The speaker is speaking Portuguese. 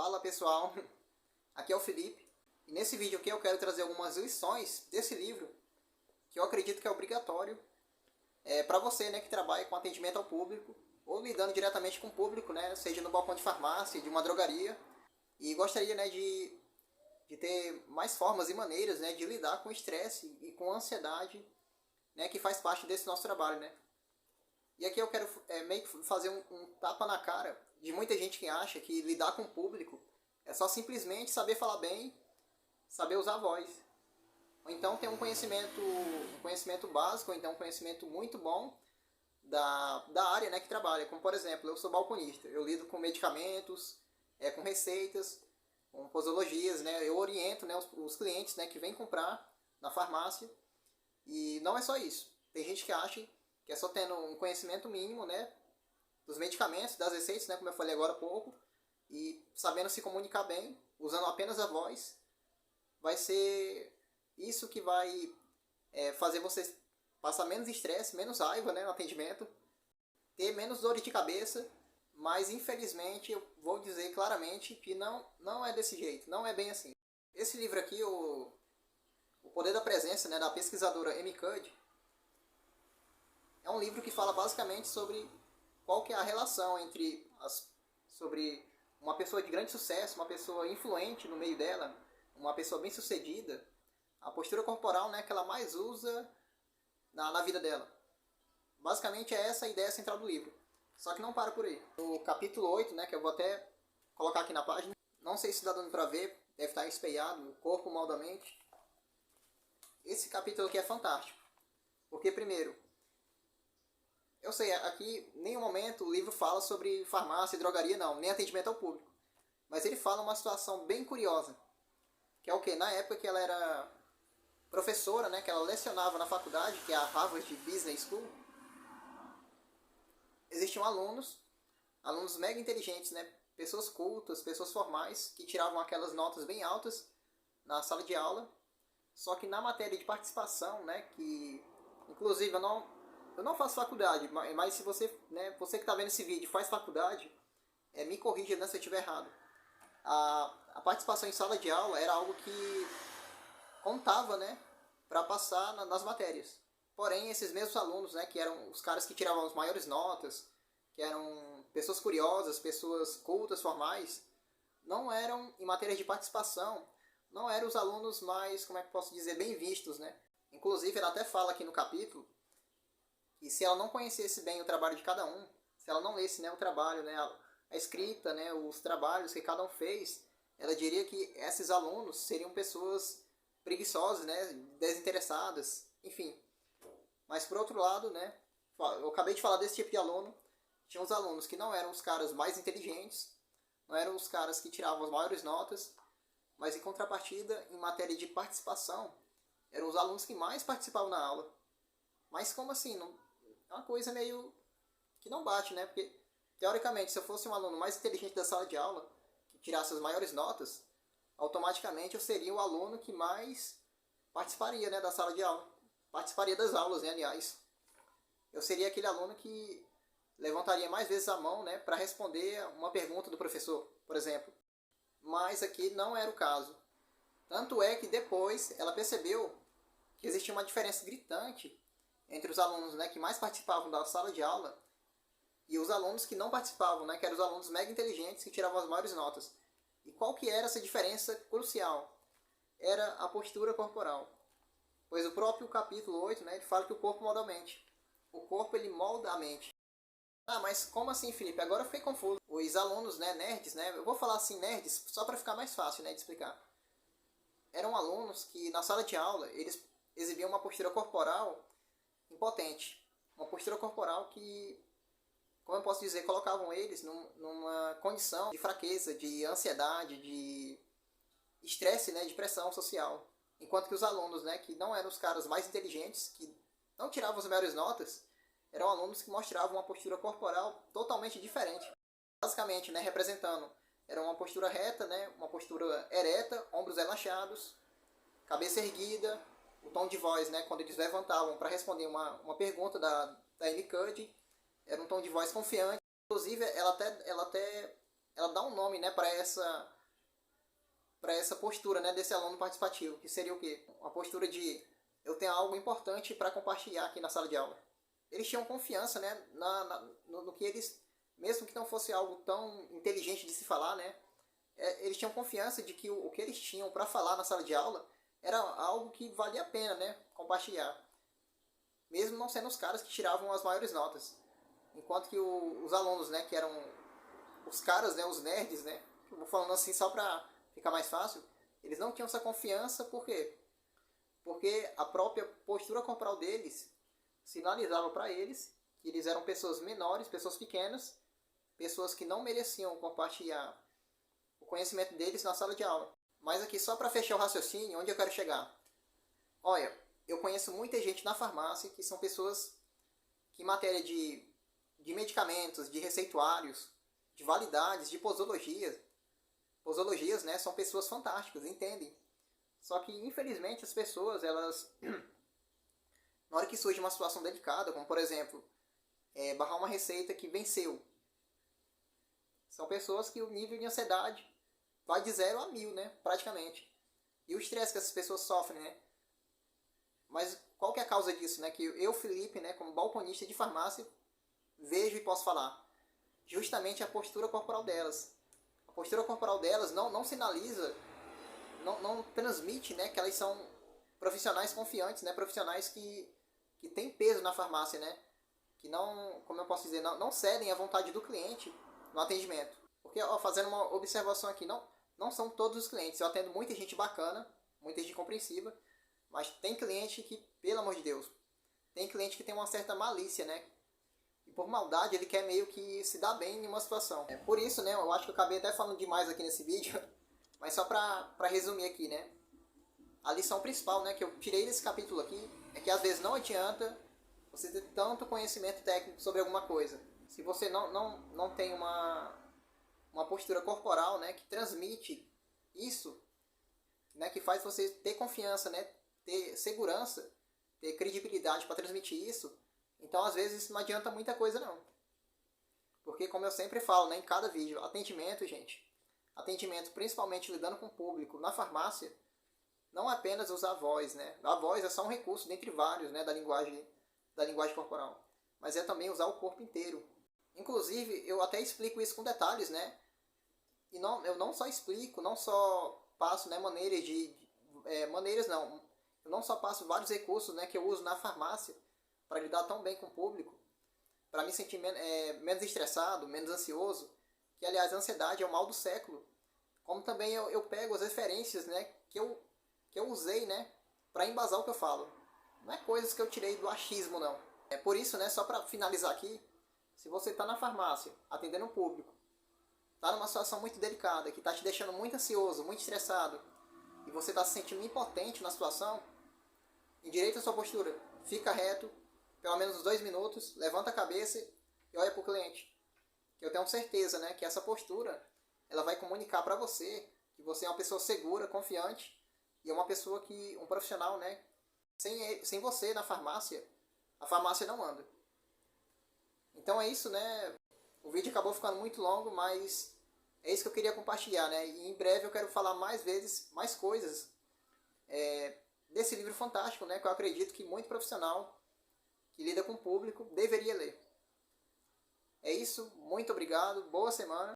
Fala pessoal, aqui é o Felipe e nesse vídeo aqui eu quero trazer algumas lições desse livro que eu acredito que é obrigatório para você, né, que trabalha com atendimento ao público ou lidando diretamente com o público, né, seja no balcão de farmácia, de uma drogaria, e gostaria, né, de ter mais formas e maneiras, né, de lidar com o estresse e com a ansiedade, né, que faz parte desse nosso trabalho, né. E aqui eu quero meio que fazer um tapa na cara de muita gente que acha que lidar com o público é só simplesmente saber falar bem, saber usar a voz. Ou então ter um conhecimento básico, ou então um conhecimento muito bom da área, né, que trabalha. Como por exemplo, eu sou balconista, eu lido com medicamentos, com receitas, com posologias, né, eu oriento, né, os clientes, né, que vêm comprar na farmácia. E não é só isso. Tem gente que acha que é só tendo um conhecimento mínimo, né, dos medicamentos, das receitas, né, como eu falei agora há pouco, e sabendo se comunicar bem, usando apenas a voz, vai ser isso que vai fazer você passar menos estresse, menos raiva, né, no atendimento, ter menos dor de cabeça, mas infelizmente eu vou dizer claramente que não é desse jeito, não é bem assim. Esse livro aqui, o Poder da Presença, né, da pesquisadora Amy Cuddy, é um livro que fala basicamente sobre qual que é a relação sobre uma pessoa de grande sucesso, uma pessoa influente no meio dela, uma pessoa bem sucedida, a postura corporal, né, que ela mais usa na vida dela. Basicamente é essa a ideia central do livro. Só que não para por aí. No capítulo 8, né, que eu vou até colocar aqui na página, não sei se está dando para ver, deve estar espelhado, o corpo mal da mente. Esse capítulo aqui é fantástico. Porque primeiro, eu sei, aqui em nenhum momento o livro fala sobre farmácia e drogaria, não, nem atendimento ao público. Mas ele fala uma situação bem curiosa, que é o que? Na época que ela era professora, né, que ela lecionava na faculdade, que é a Harvard Business School, existiam alunos mega inteligentes, né, pessoas cultas, pessoas formais, que tiravam aquelas notas bem altas na sala de aula, só que na matéria de participação, né, que inclusive eu não faço faculdade, mas se você, né, você que está vendo esse vídeo faz faculdade, me corrija, né, se eu estiver errado. A participação em sala de aula era algo que contava, né, para passar nas matérias. Porém, esses mesmos alunos, né, que eram os caras que tiravam as maiores notas, que eram pessoas curiosas, pessoas cultas, formais, não eram, em matéria de participação, não eram os alunos mais, como é que posso dizer, bem vistos, né. Inclusive, ela até fala aqui no capítulo, e se ela não conhecesse bem o trabalho de cada um, se ela não lesse, né, o trabalho, né, a escrita, né, os trabalhos que cada um fez, ela diria que esses alunos seriam pessoas preguiçosas, né, desinteressadas, enfim. Mas por outro lado, né, eu acabei de falar desse tipo de aluno, tinha os alunos que não eram os caras mais inteligentes, não eram os caras que tiravam as maiores notas, mas em contrapartida, em matéria de participação, eram os alunos que mais participavam na aula. Mas como assim? Não, é uma coisa meio que não bate, né? Porque, teoricamente, se eu fosse um aluno mais inteligente da sala de aula, que tirasse as maiores notas, automaticamente eu seria o aluno que mais participaria, né, da sala de aula. Participaria das aulas, né, aliás. Eu seria aquele aluno que levantaria mais vezes a mão, né, para responder uma pergunta do professor, por exemplo. Mas aqui não era o caso. Tanto é que depois ela percebeu que existia uma diferença gritante entre os alunos, né, que mais participavam da sala de aula e os alunos que não participavam, né, que eram os alunos mega inteligentes que tiravam as maiores notas. E qual que era essa diferença crucial? Era a postura corporal. Pois o próprio capítulo 8, né, ele fala que o corpo molda a mente. O corpo, ele molda a mente. Ah, mas como assim, Felipe? Agora eu fiquei confuso. Os alunos, né, nerds, né, eu vou falar assim nerds só para ficar mais fácil, né, de explicar. Eram alunos que na sala de aula eles exibiam uma postura corporal impotente. Uma postura corporal que, como eu posso dizer, colocavam eles numa condição de fraqueza, de ansiedade, de estresse, né, de pressão social. Enquanto que os alunos, né, que não eram os caras mais inteligentes, que não tiravam as melhores notas, eram alunos que mostravam uma postura corporal totalmente diferente. Basicamente, né, representando, era uma postura reta, né, uma postura ereta, ombros relaxados, cabeça erguida, o tom de voz, né, quando eles levantavam para responder uma pergunta da Amy Cuddy, era um tom de voz confiante. Inclusive, ela dá um nome, né, para para essa postura, né, desse aluno participativo, que seria o quê? Uma postura de eu tenho algo importante para compartilhar aqui na sala de aula. Eles tinham confiança, né, no que eles, mesmo que não fosse algo tão inteligente de se falar, né, eles tinham confiança de que o que eles tinham para falar na sala de aula era algo que valia a pena, né, compartilhar. Mesmo não sendo os caras que tiravam as maiores notas. Enquanto que os alunos, né, que eram os caras, né, os nerds, né, eu vou falando assim só para ficar mais fácil, eles não tinham essa confiança, por quê? Porque a própria postura corporal deles sinalizava para eles que eles eram pessoas menores, pessoas pequenas, pessoas que não mereciam compartilhar o conhecimento deles na sala de aula. Mas aqui, só para fechar o raciocínio, onde eu quero chegar? Olha, eu conheço muita gente na farmácia que são pessoas que em matéria de medicamentos, de receituários, de validades, de posologias, né, são pessoas fantásticas, entendem? Só que, infelizmente, as pessoas, elas, na hora que surge uma situação delicada, como, por exemplo, barrar uma receita que venceu, são pessoas que o nível de ansiedade vai de 0 a 1000, né, praticamente. E o estresse que essas pessoas sofrem, né? Mas qual que é a causa disso, né? Que eu, Felipe, né, como balconista de farmácia, vejo e posso falar. Justamente a postura corporal delas. A postura corporal delas não sinaliza, não transmite, né, que elas são profissionais confiantes, né, profissionais que têm peso na farmácia, né, que não, como eu posso dizer, não cedem à vontade do cliente no atendimento. Porque, ó, fazendo uma observação aqui, não são todos os clientes. Eu atendo muita gente bacana, muita gente compreensiva, mas tem cliente que, pelo amor de Deus, tem cliente que tem uma certa malícia, né? E por maldade ele quer meio que se dar bem em uma situação. É por isso, né, eu acho que eu acabei até falando demais aqui nesse vídeo, mas só pra resumir aqui, né? A lição principal, né, que eu tirei desse capítulo aqui é que às vezes não adianta você ter tanto conhecimento técnico sobre alguma coisa. Se você não tem uma postura corporal, né, que transmite isso, né, que faz você ter confiança, né, ter segurança, ter credibilidade para transmitir isso, então às vezes isso não adianta muita coisa não. Porque como eu sempre falo, né, em cada vídeo, atendimento, gente, atendimento principalmente lidando com o público na farmácia, não é apenas usar a voz, né? A voz é só um recurso dentre vários, né, da linguagem corporal, mas é também usar o corpo inteiro. Inclusive, eu até explico isso com detalhes, né? E eu não só explico, não só passo, né, eu não só passo vários recursos, né, que eu uso na farmácia para lidar tão bem com o público, para me sentir menos estressado, menos ansioso, que aliás a ansiedade é o mal do século. Como também eu pego as referências, né, que eu usei, né, para embasar o que eu falo. Não é coisas que eu tirei do achismo, não. É por isso, né, só para finalizar aqui, se você está na farmácia, atendendo um público, está numa situação muito delicada, que está te deixando muito ansioso, muito estressado, e você está se sentindo impotente na situação, endireita a sua postura, fica reto, pelo menos uns 2 minutos, levanta a cabeça e olha para o cliente. Eu tenho certeza, né, que essa postura ela vai comunicar para você que você é uma pessoa segura, confiante, e é uma pessoa um profissional, né, sem você na farmácia, a farmácia não anda. Então é isso, né? O vídeo acabou ficando muito longo, mas é isso que eu queria compartilhar, né? E em breve eu quero falar mais vezes, mais coisas desse livro fantástico, né? Que eu acredito que muito profissional que lida com o público deveria ler. É isso, muito obrigado, boa semana.